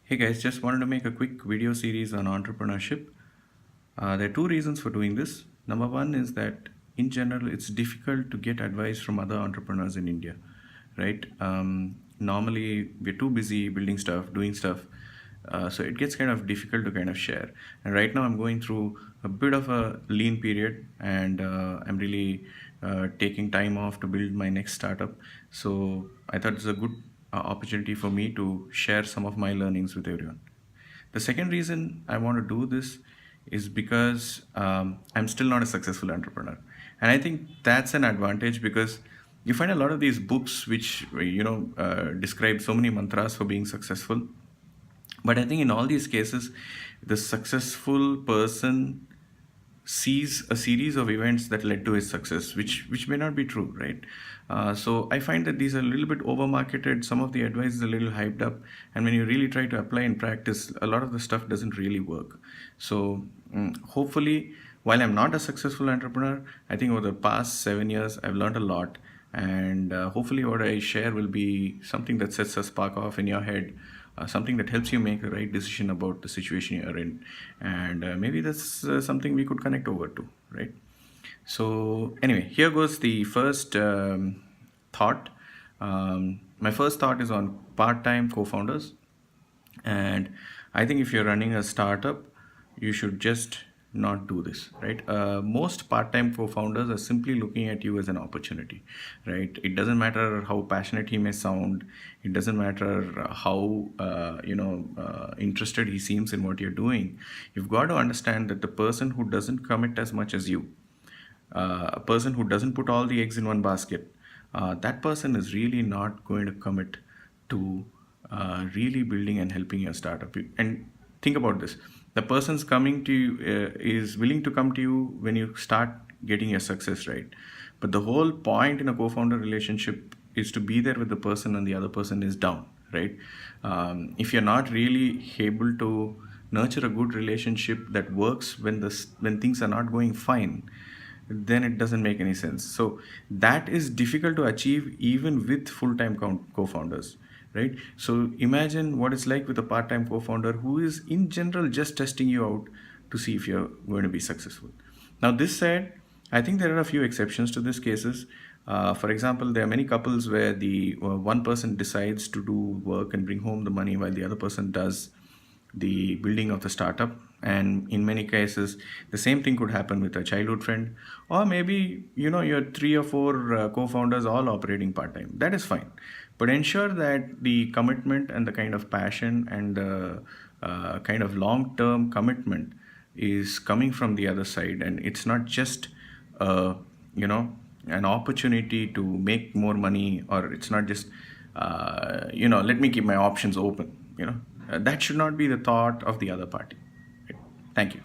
Hey guys, just wanted to make a quick video series on entrepreneurship. There are two reasons for doing this. Number one is that in general, it's difficult to get advice from other entrepreneurs in India, right? Normally, we're too busy building stuff, doing stuff, so it gets kind of difficult to kind of share. And right now, I'm going through a bit of a lean period, and I'm really taking time off to build my next startup. So I thought it's a good opportunity for me to share some of my learnings with everyone. The second reason I want to do this is because I'm still not a successful entrepreneur, and I think that's an advantage because you find a lot of these books which describe so many mantras for being successful, but I think in all these cases, the successful person sees a series of events that led to his success, which may not be true, right? So I find that these are a little bit over marketed. Some of the advice is a little hyped up, and when you really try to apply in practice, a lot of the stuff doesn't really work. So hopefully, while I'm not a successful entrepreneur, I think over the past 7 years I've learned a lot, and hopefully what I share will be something that sets a spark off in your head, something that helps you make the right decision about the situation you're in, and maybe that's something we could connect over to, right? So anyway, here goes the first thought. My first thought is on part-time co-founders, and I think if you're running a startup, you should just not do this, right? Most part-time co-founders are simply looking at you as an opportunity, right? It doesn't matter how passionate he may sound. It doesn't matter how interested he seems in what you're doing. You've got to understand that the person who doesn't commit as much as you, a person who doesn't put all the eggs in one basket, that person is really not going to commit to really building and helping your startup. And think about this: the person's coming to you is willing to come to you when you start getting your success, right? But the whole point in a co-founder relationship is to be there with the person when the other person is down, right? If you're not really able to nurture a good relationship that works when things are not going fine, then it doesn't make any sense. So that is difficult to achieve even with full-time co-founders, right? So imagine what it's like with a part-time co-founder who is in general just testing you out to see if you're going to be successful. Now, this said, I think there are a few exceptions to these cases. For example, there are many couples where the one person decides to do work and bring home the money while the other person does the building of the startup. And in many cases, the same thing could happen with a childhood friend, or maybe you're three or four co-founders all operating part-time. That is fine, but ensure that the commitment and the kind of passion and the kind of long-term commitment is coming from the other side, and it's not just an opportunity to make more money, or it's not just let me keep my options open. That should not be the thought of the other party. Right? Thank you.